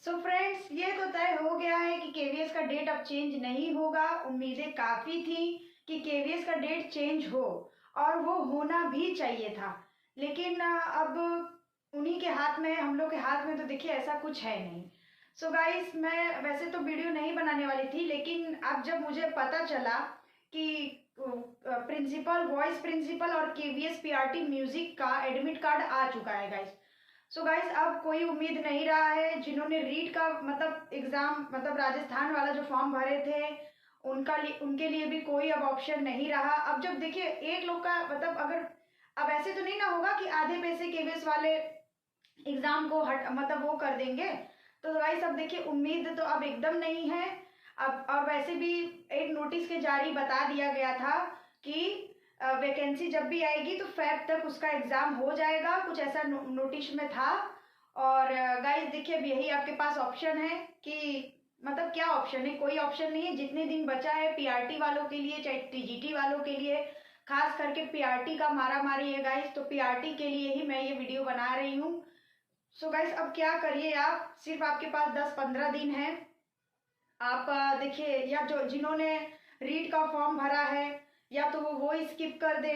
So friends, ये तो तय हो गया है कि केवीएस का डेट अब चेंज नहीं होगा। उम्मीदें काफ़ी थी कि केवीएस का डेट चेंज हो और वो होना भी चाहिए था, लेकिन अब उन्हीं के हाथ में, हम लोग के हाथ में तो देखिए ऐसा कुछ है नहीं। सो गाइस, मैं वैसे तो वीडियो नहीं बनाने वाली थी, लेकिन अब जब मुझे पता चला कि प्रिंसिपल, वॉइस प्रिंसिपल और केवीएस पीआरटी म्यूजिक का एडमिट कार्ड आ चुका है गाइस। सो गाइस, अब कोई उम्मीद नहीं रहा है। जिन्होंने रीट का मतलब एग्जाम, मतलब राजस्थान वाला जो फॉर्म भरे थे, उनके लिए भी कोई अब ऑप्शन नहीं रहा। अब जब देखिए एक लोग का मतलब, अगर अब ऐसे तो नहीं ना होगा कि आधे पैसे केवीएस वाले एग्जाम को हट मतलब वो कर देंगे। तो गाइस अब देखिए उम्मीद तो अब एकदम नहीं है। अब और वैसे भी एक नोटिस के जारी बता दिया गया था कि वैकेंसी जब भी आएगी तो फेब तक उसका एग्जाम हो जाएगा, कुछ ऐसा नोटिस में था। और गाइस देखिए, अब यही आपके पास ऑप्शन है कि मतलब क्या ऑप्शन है, कोई ऑप्शन नहीं है। जितने दिन बचा है पीआरटी वालों के लिए, चाहे टीजीटी वालों के लिए, खास करके पीआरटी का मारा मारी है गाइस, तो पीआरटी के लिए ही मैं ये वीडियो बना रही हूँ। सो गाइस, अब क्या करिए, आप सिर्फ आपके पास 10-15 दिन है। आप देखिए, या जो जिन्होंने रीट का फॉर्म भरा है, या तो वो स्किप कर दे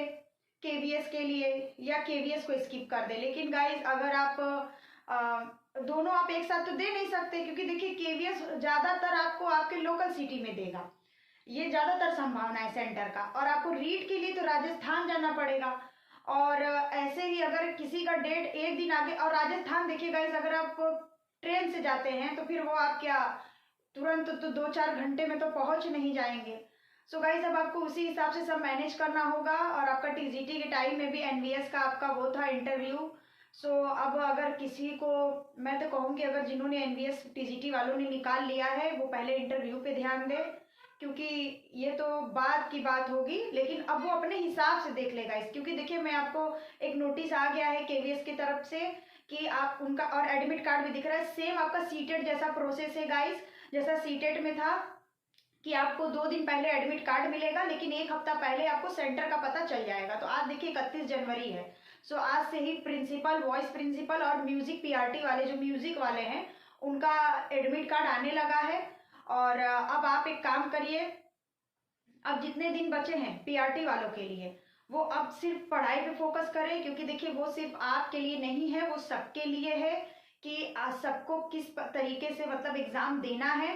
केवीएस के लिए, या केवीएस को स्किप कर दे। लेकिन गाइस, अगर आप दोनों आप एक साथ तो दे नहीं सकते, क्योंकि देखिए केवीएस ज़्यादातर आपको आपके लोकल सिटी में देगा, ये ज़्यादातर संभावना है सेंटर का। और आपको रीट के लिए तो राजस्थान जाना पड़ेगा। और ऐसे ही अगर किसी का डेट एक दिन आगे, और राजस्थान देखिए गाइस, अगर आप ट्रेन से जाते हैं तो फिर वो आप क्या तुरंत तो 2-4 घंटे में तो पहुंच नहीं जाएंगे। सो गाइस, अब आपको उसी हिसाब से सब मैनेज करना होगा। और आपका टीजीटी के टाइम में भी एनवीएस का आपका वो था इंटरव्यू। सो अब अगर किसी को, मैं तो कहूँगी अगर जिन्होंने एनवीएस टीजीटी वालों ने निकाल लिया है, वो पहले इंटरव्यू पे ध्यान दे, क्योंकि ये तो बाद की बात होगी। लेकिन अब वो अपने हिसाब से देख लेगा इस, क्योंकि देखिए मैं आपको एक नोटिस आ गया है केवीएस की तरफ से कि आप उनका, और एडमिट कार्ड भी दिख रहा है, सेम आपका सीटेट जैसा प्रोसेस है गाइस, जैसा सीटेट में था कि आपको 2 दिन पहले एडमिट कार्ड मिलेगा, लेकिन एक हफ्ता पहले आपको सेंटर का पता चल जाएगा। तो आज देखिए 31 जनवरी है। सो आज से ही प्रिंसिपल, वॉइस प्रिंसिपल और म्यूजिक पीआरटी वाले, जो म्यूजिक वाले हैं, उनका एडमिट कार्ड आने लगा है। और अब आप एक काम करिए, अब जितने दिन बचे हैं पीआरटी वालों के लिए, वो अब सिर्फ पढ़ाई पे फोकस करें, क्योंकि देखिए वो सिर्फ आपके लिए नहीं है, वो सबके लिए है कि सबको किस तरीके से मतलब एग्जाम देना है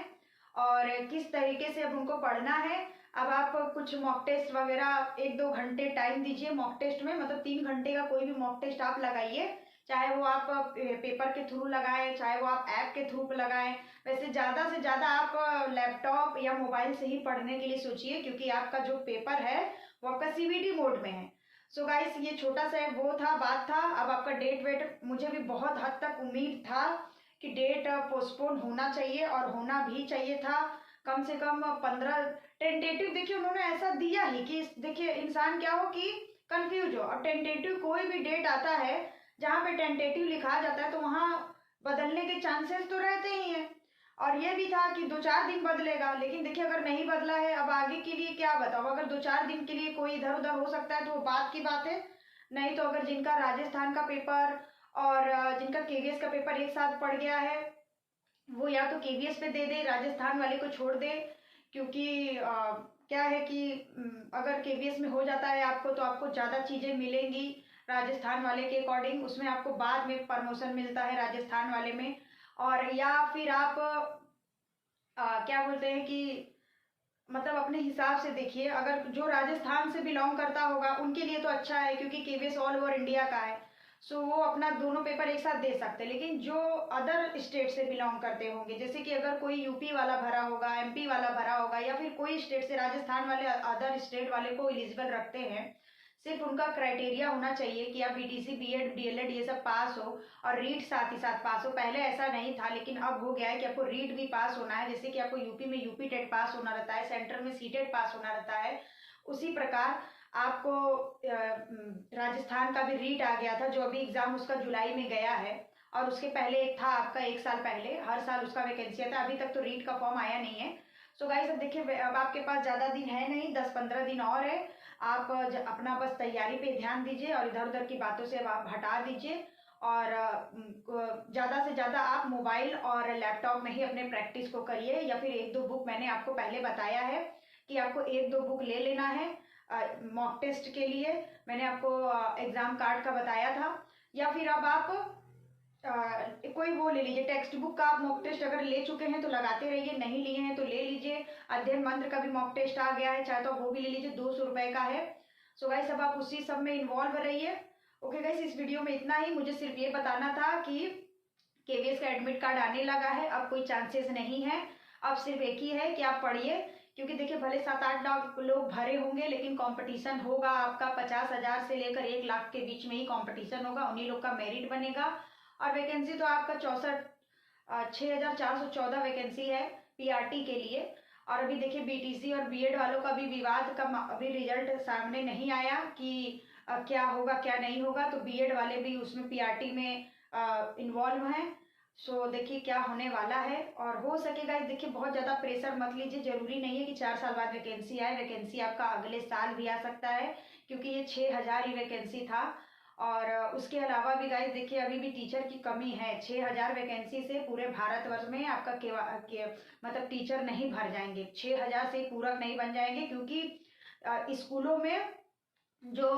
और किस तरीके से अब उनको पढ़ना है। अब आप कुछ मॉक टेस्ट वगैरह 1-2 घंटे टाइम दीजिए मॉक टेस्ट में, मतलब 3 घंटे का कोई भी मॉक टेस्ट आप लगाइए, चाहे वो आप पेपर के थ्रू लगाएं, चाहे वो आप ऐप के थ्रू लगाएं। वैसे ज़्यादा से ज़्यादा आप लैपटॉप या मोबाइल से ही पढ़ने के लिए सोचिए, क्योंकि आपका जो पेपर है वो आपका सीवीटी मोड में है। सो गाइस, ये छोटा सा वो था, बात था। अब आपका डेट वेट, मुझे भी बहुत हद तक उम्मीद था कि डेट पोस्टपोन होना चाहिए, और होना भी चाहिए था। कम से कम 15 टेंटेटिव, देखिए उन्होंने ऐसा दिया ही कि देखिए इंसान क्या हो कि कंफ्यूज हो। अब टेंटेटिव कोई भी डेट आता है, जहाँ पे टेंटेटिव लिखा जाता है, तो वहाँ बदलने के चांसेस तो रहते ही हैं। और ये भी था कि 2-4 दिन बदलेगा, लेकिन देखिए अगर नहीं बदला है, अब आगे के लिए क्या बताओ। अगर 2-4 दिन के लिए कोई इधर उधर हो सकता है तो वो बात की बात है, नहीं तो अगर जिनका राजस्थान का पेपर और जिनका केवीएस का पेपर एक साथ पड़ गया है, वो या तो केवीएस पे दे दे, राजस्थान वाले को छोड़ दे। क्योंकि क्या है कि अगर केवीएस में हो जाता है आपको, तो आपको ज़्यादा चीज़ें मिलेंगी राजस्थान वाले के अकॉर्डिंग, उसमें आपको बाद में प्रमोशन मिलता है राजस्थान वाले में। और या फिर आप क्या बोलते हैं कि मतलब अपने हिसाब से देखिए, अगर जो राजस्थान से बिलोंग करता होगा उनके लिए तो अच्छा है, क्योंकि केवीएस ऑल ओवर इंडिया का है। सो वो अपना दोनों पेपर एक साथ दे सकते हैं। लेकिन जो अदर स्टेट से बिलोंग करते होंगे, जैसे कि अगर कोई यूपी वाला भरा होगा, एमपी वाला भरा होगा, या फिर कोई स्टेट से, राजस्थान वाले अदर स्टेट वाले को एलिजिबल रखते हैं, सिर्फ उनका क्राइटेरिया होना चाहिए कि आप बीटीसी, बीएड, डीएलएड ये सब पास हो, और रीट साथ ही साथ पास हो। पहले ऐसा नहीं था, लेकिन अब हो गया है कि आपको रीट भी पास होना है। जैसे कि आपको यूपी में यूपी टेट पास होना रहता है, सेंट्रल में सीटेट पास होना रहता है, उसी प्रकार आपको राजस्थान का भी रीट आ गया था, जो अभी एग्जाम उसका जुलाई में गया है। और उसके पहले एक था आपका 1 साल पहले, हर साल उसका वैकेंसी था। अभी तक तो रीट का फॉर्म आया नहीं है। सो गाइस, अब देखिए अब आपके पास ज़्यादा दिन है नहीं, 10-15 दिन और है। आप अपना बस तैयारी पे ध्यान दीजिए और इधर उधर की बातों से अब आप हटा दीजिए। और ज़्यादा से ज़्यादा आप मोबाइल और लैपटॉप में ही अपने प्रैक्टिस को करिए, या फिर 1-2 बुक मैंने आपको पहले बताया है कि आपको 1-2 बुक ले लेना है मॉक टेस्ट के लिए। मैंने आपको एग्ज़ाम कार्ड का बताया था। या फिर अब आप कोई वो ले लीजिए टेक्स्ट बुक का। आप मॉक टेस्ट अगर ले चुके हैं तो लगाते रहिए, नहीं लिए हैं तो ले लीजिए। अध्ययन मंत्र का भी मॉक टेस्ट आ गया है, चाहे तो वो भी ले लीजिए, 200 रुपये का है। सो गाइस अब आप उसी सब में इन्वॉल्व रहिए। ओके गाइस, इस वीडियो में इतना ही। मुझे सिर्फ ये बताना था कि केवीएस का एडमिट कार्ड आने लगा है, अब कोई चांसेस नहीं है। अब सिर्फ एक ही है कि आप पढ़िए, क्योंकि देखिए भले 7-8 लोग भरे होंगे, लेकिन कंपटीशन होगा आपका 50,000 से लेकर 1 लाख के बीच में ही कंपटीशन होगा। उन्हीं लोग का मेरिट बनेगा। और वैकेंसी तो आपका 6,414 वैकेंसी है पीआरटी के लिए। और अभी देखिए बीटीसी और बीएड वालों का भी विवाद का अभी रिजल्ट सामने नहीं आया कि क्या होगा क्या नहीं होगा। तो बीएड वाले भी उसमें पीआरटी में इन्वॉल्व हैं। सो देखिए क्या होने वाला है। और हो सकेगा देखिए बहुत ज़्यादा प्रेशर मत लीजिए। ज़रूरी नहीं है कि 4 साल बाद वैकेंसी आए, वैकेंसी आपका अगले साल भी आ सकता है, क्योंकि ये 6,000 ही वैकेंसी था। और उसके अलावा भी गाइस देखिए अभी भी टीचर की कमी है। 6,000 वैकेंसी से पूरे भारतवर्ष में आपका मतलब टीचर नहीं भर जाएंगे, 6,000 से पूरक नहीं बन जाएंगे, क्योंकि स्कूलों में जो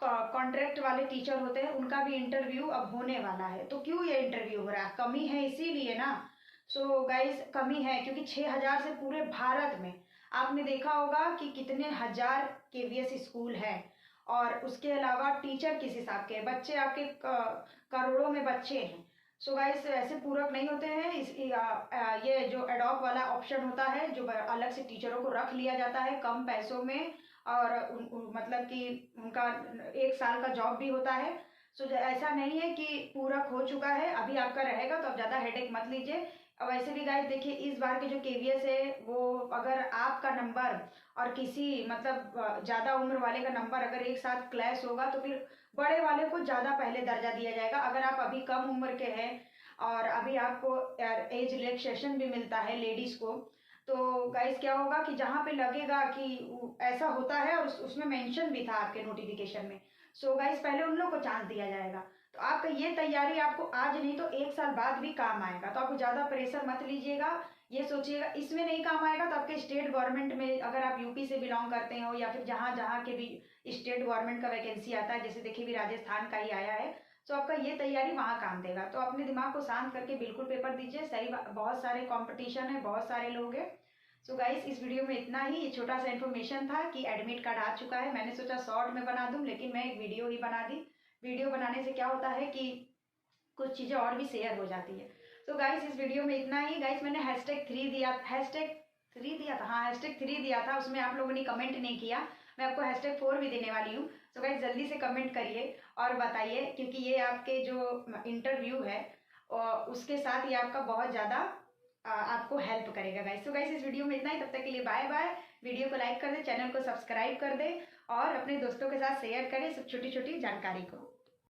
कॉन्ट्रैक्ट वाले टीचर होते हैं उनका भी इंटरव्यू अब होने वाला है। तो क्यों ये इंटरव्यू हो रहा है? कमी है इसीलिए ना। सो गाइस कमी है क्योंकि 6,000 से पूरे भारत में आपने देखा होगा कि कितने हजार केवीएस स्कूल हैं। और उसके अलावा टीचर किस हिसाब के, बच्चे आपके करोड़ों में बच्चे हैं। सो गाइस ऐसे पूरक नहीं होते हैं। ये जो एडॉक वाला ऑप्शन होता है, जो अलग से टीचरों को रख लिया जाता है कम पैसों में, और मतलब कि उनका 1 साल का जॉब भी होता है। सो ऐसा नहीं है कि पूरक हो चुका है, अभी आपका रहेगा, तो आप ज़्यादा हेडेक मत लीजिए। अब वैसे भी गाइस देखिए इस बार के जो केवीएस है वो अगर आपका नंबर और किसी मतलब ज़्यादा उम्र वाले का नंबर अगर एक साथ क्लैश होगा तो फिर बड़े वाले को ज़्यादा पहले दर्जा दिया जाएगा। अगर आप अभी कम उम्र के हैं और अभी आपको एज रिलैक्सेशन भी मिलता है लेडीज़ को, तो गाइस क्या होगा कि जहाँ पे लगेगा कि ऐसा होता है और उसमें मेंशन भी था आपके नोटिफिकेशन में। सो गाइस पहले उन लोग को चांस दिया जाएगा। तो आपका ये तैयारी आपको आज नहीं तो 1 साल बाद भी काम आएगा। तो आपको ज़्यादा प्रेशर मत लीजिएगा। ये सोचिएगा इसमें नहीं काम आएगा तो आपके स्टेट गवर्नमेंट में, अगर आप यूपी से बिलोंग करते हो या फिर जहाँ जहाँ के भी स्टेट गवर्नमेंट का वैकेंसी आता है, जैसे देखिए भी राजस्थान का ही आया है, तो आपका ये तैयारी वहाँ काम देगा। तो अपने दिमाग को शांत करके बिल्कुल पेपर दीजिए। सही बहुत सारे कॉम्पिटिशन है, बहुत सारे लोग हैं। सो गाइस इस वीडियो में इतना ही। ये छोटा सा इन्फॉर्मेशन था कि एडमिट कार्ड आ चुका है। मैंने सोचा शॉर्ट में बना दूं, लेकिन मैं एक वीडियो ही बना दी। वीडियो बनाने से क्या होता है कि कुछ चीज़ें और भी शेयर हो जाती है। तो गाइस इस वीडियो में इतना ही। गाइस मैंने #3 दिया, #3 दिया था, हाँ #3 दिया था, उसमें आप लोगों ने कमेंट नहीं किया। मैं आपको #4 भी देने वाली हूँ। तो गाइस जल्दी से कमेंट करिए और बताइए, क्योंकि ये आपके जो इंटरव्यू है उसके साथ ये आपका बहुत ज़्यादा आपको हेल्प करेगा गाइस। तो गाइस इस वीडियो में इतना ही। तब तक के लिए बाय बाय। वीडियो को लाइक कर दे, चैनल को सब्सक्राइब कर दे और अपने दोस्तों के साथ शेयर करें सब छोटी छोटी जानकारी को।